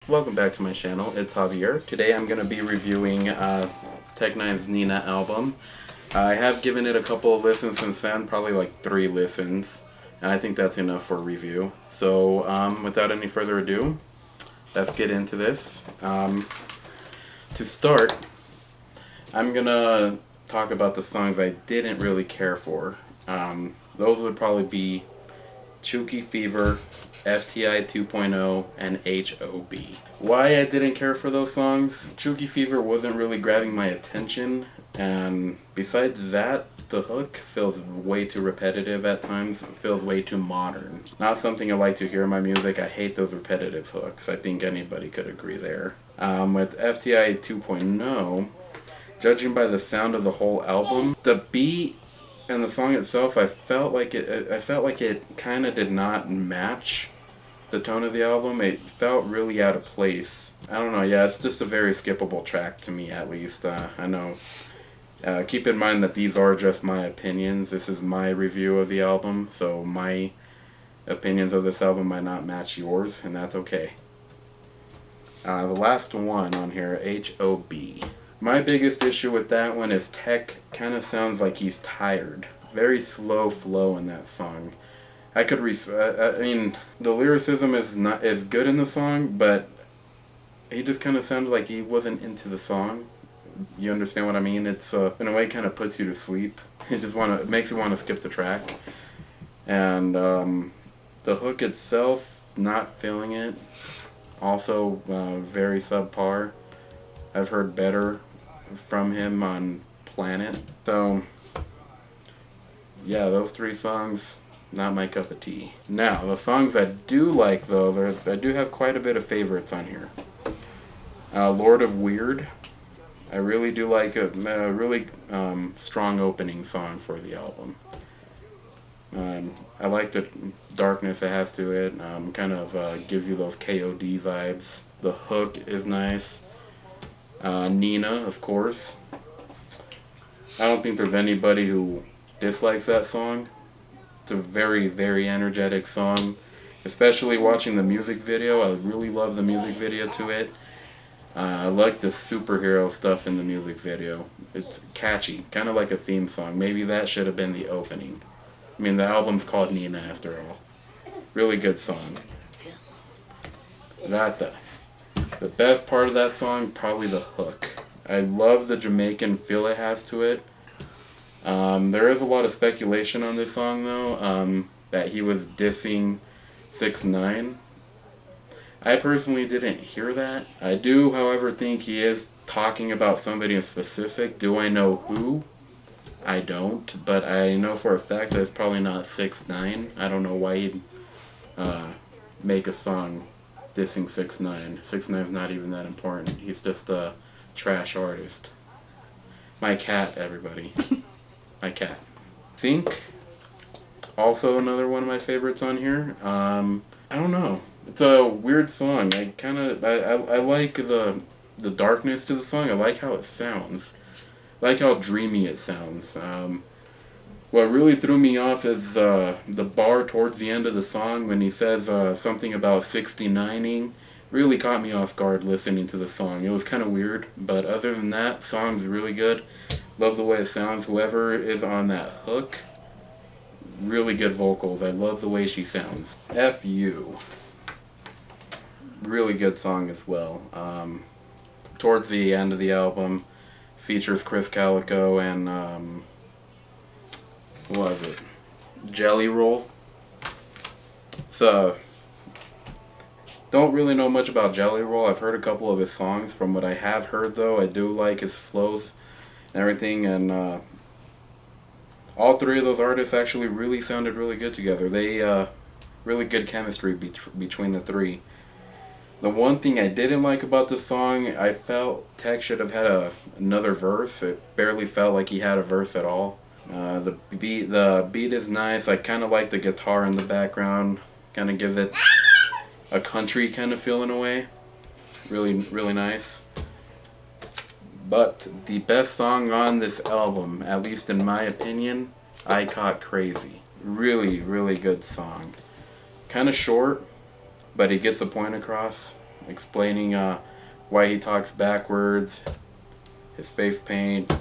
Welcome back to my channel. It's Javier. Today I'm going to be reviewing N9NE'S N9NA album. I have given it a couple of listens since then, probably like 3 listens, and I think that's enough for a review. So without any further ado, let's get into this. To start, I'm going to talk about the songs I didn't really care for. Those would probably be Chooky Fever, FTI 2.0, and HOB. Why I didn't care for those songs? Chooky Fever wasn't really grabbing my attention, and besides that, the hook feels way too repetitive at times. It feels way too modern. Not something I like to hear in my music. I hate those repetitive hooks. I think anybody could agree there. With FTI 2.0, judging by the sound of the whole album, the beat and the song itself, I felt like it kind of did not match the tone of the album. It felt really out of place. I don't know, yeah, it's just a very skippable track to me, at least. I know. Keep in mind that these are just my opinions. This is my review of the album, so my opinions of this album might not match yours, and that's okay. The last one on here, HOB. My biggest issue with that one is Tech kind of sounds like he's tired. Very slow flow in that song. I mean, the lyricism is good in the song, but he just kind of sounded like he wasn't into the song. You understand what I mean? It's in a way kind of puts you to sleep. It makes you want to skip the track. And the hook itself, not feeling it. Also very subpar. I've heard better from him on Planet. So yeah, those 3 songs, not my cup of tea. Now, the songs I do like though, I do have quite a bit of favorites on here. Lord of Weird. I really do like a really strong opening song for the album. I like the darkness it has to it. Kind of gives you those KOD vibes. The hook is nice. Nina, of course. I don't think there's anybody who dislikes that song. It's a very, very energetic song. Especially watching the music video. I really love the music video to it. I like the superhero stuff in the music video. It's catchy, kind of like a theme song. Maybe that should have been the opening. I mean, the album's called Nina after all. Really good song. The best part of that song, probably the hook. I love the Jamaican feel it has to it. There is a lot of speculation on this song though, that he was dissing 6ix9ine. I personally didn't hear that. I do, however, think he is talking about somebody in specific. Do I know who? I don't, but I know for a fact that it's probably not 6ix9ine. I don't know why he'd make a song dissing 6ix9ine. 6ix9ine's not even that important. He's just a trash artist. My cat, everybody. My cat. Think. Also another one of my favorites on here. I don't know. It's a weird song. I like the darkness to the song. I like how it sounds. I like how dreamy it sounds. What really threw me off is the bar towards the end of the song when he says something about 69ing. Really caught me off guard listening to the song. It was kind of weird, but other than that, song's really good. Love the way it sounds. Whoever is on that hook, really good vocals. I love the way she sounds. F.U. Really good song as well. Towards the end of the album, features Chris Calico and what was it? Jelly Roll. So, don't really know much about Jelly Roll. I've heard a couple of his songs. From what I have heard though, I do like his flows and everything, and all 3 of those artists actually really sounded really good together. They really good chemistry between the 3. The one thing I didn't like about the song, I felt Tech should have had another verse. It barely felt like he had a verse at all. The beat is nice. I kind of like the guitar in the background. Kind of gives it a country kind of feel in a way. Really, really nice. But the best song on this album, at least in my opinion, I Caught Crazy. Really, really good song. Kind of short, but he gets the point across. explaining why he talks backwards, his face paint,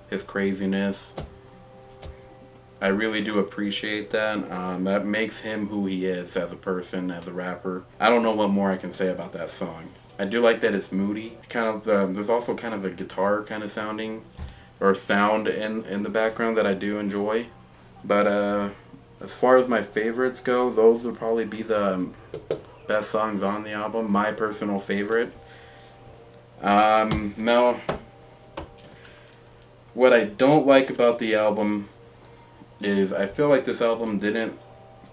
his craziness. I really do appreciate that. That makes him who he is as a person, as a rapper. I don't know what more I can say about that song. I do like that it's moody. Kind of, there's also kind of a guitar kind of sounding, or sound in the background that I do enjoy. But as far as my favorites go, those would probably be the best songs on the album. My personal favorite. Now, what I don't like about the album is I feel like this album didn't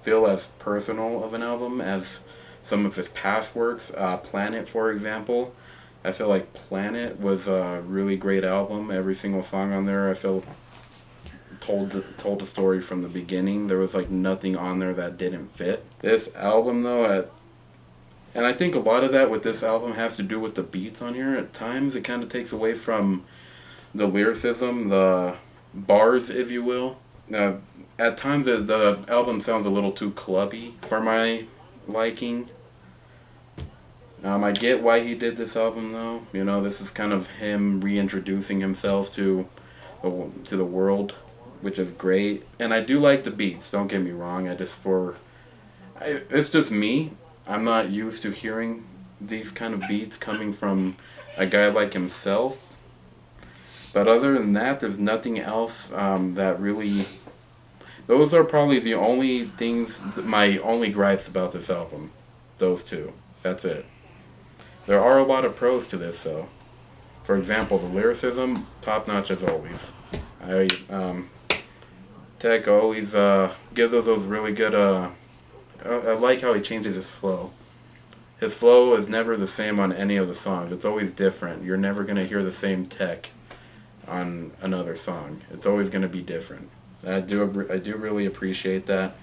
feel as personal of an album as some of his past works. Planet, for example. I feel like Planet was a really great album. Every single song on there, I feel, told the story from the beginning. There was like nothing on there that didn't fit. This album though, and I think a lot of that with this album has to do with the beats on here. At times it kind of takes away from the lyricism, the bars, if you will. At times the album sounds a little too clubby for my liking. I get why he did this album though. You know, this is kind of him reintroducing himself to the world, which is great. And I do like the beats, don't get me wrong. It's just me. I'm not used to hearing these kind of beats coming from a guy like himself. But other than that, there's nothing else that really... Those are probably the only things, my only gripes about this album. Those two. That's it. There are a lot of pros to this though. For example, the lyricism, top notch as always. Tech always gives us those really good... I like how he changes his flow. His flow is never the same on any of the songs. It's always different. You're never going to hear the same Tech on another song. It's always going to be different. I do really appreciate that.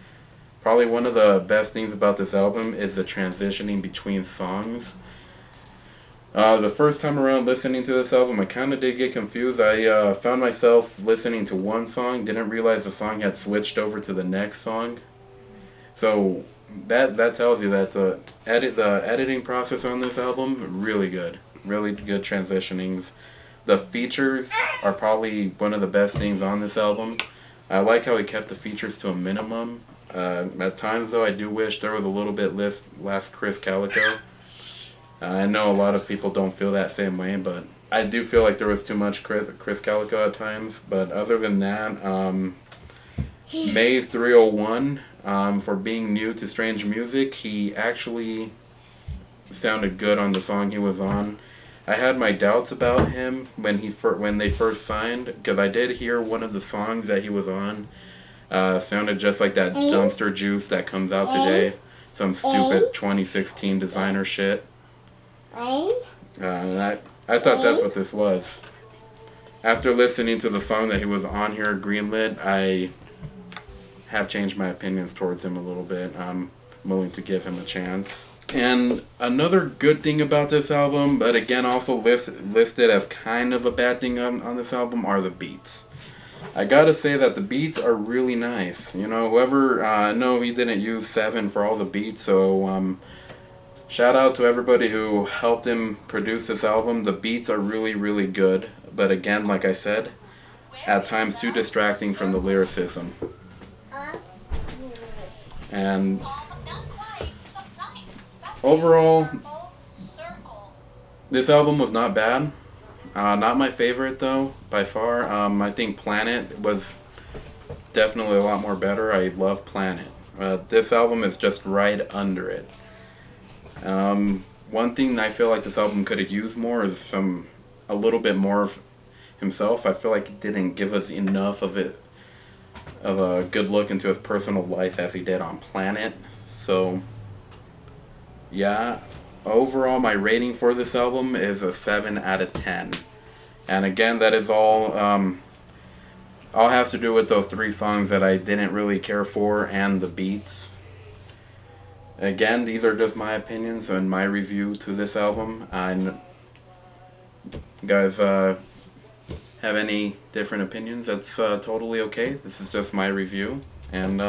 Probably one of the best things about this album is the transitioning between songs. The first time around listening to this album, I kind of did get confused. I found myself listening to one song, didn't realize the song had switched over to the next song. So that tells you that the editing process on this album, really good transitionings. The features are probably one of the best things on this album. I like how he kept the features to a minimum. At times though, I do wish there was a little bit less Chris Calico. I know a lot of people don't feel that same way, but I do feel like there was too much Chris Calico at times. But other than that, Maze 301, for being new to Strange Music, he actually sounded good on the song he was on. I had my doubts about him when they first signed, because I did hear one of the songs that he was on sounded just like that Dumpster Juice that comes out today. Some stupid 2016 designer shit. And I thought that's what this was. After listening to the song that he was on here, Greenlit, I have changed my opinions towards him a little bit. I'm willing to give him a chance. And another good thing about this album, but again also listed as kind of a bad thing on this album, are the beats. I gotta say that the beats are really nice. You know, whoever, I know he didn't use 7 for all the beats, so shout out to everybody who helped him produce this album. The beats are really good, but again, like I said, at times too distracting from the lyricism. And overall, this album was not bad. Not my favorite though, by far. I think Planet was definitely a lot more better. I love Planet. This album is just right under it. One thing I feel like this album could have used more is a little bit more of himself. I feel like he didn't give us enough of a good look into his personal life as he did on Planet. So yeah, overall my rating for this album is a 7 out of 10. And again, that is all has to do with those 3 songs that I didn't really care for and the beats. Again, these are just my opinions and my review to this album. And you guys have any different opinions, that's totally okay. This is just my review. And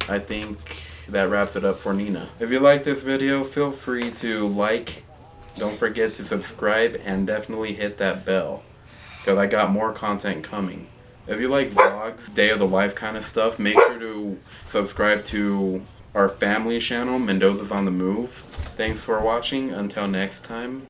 I think that wraps it up for Nina. If you like this video, feel free to like, don't forget to subscribe, and definitely hit that bell, because I got more content coming. If you like vlogs, day of the life kind of stuff, make sure to subscribe to our family channel, Mendoza's on the Move. Thanks for watching. Until next time.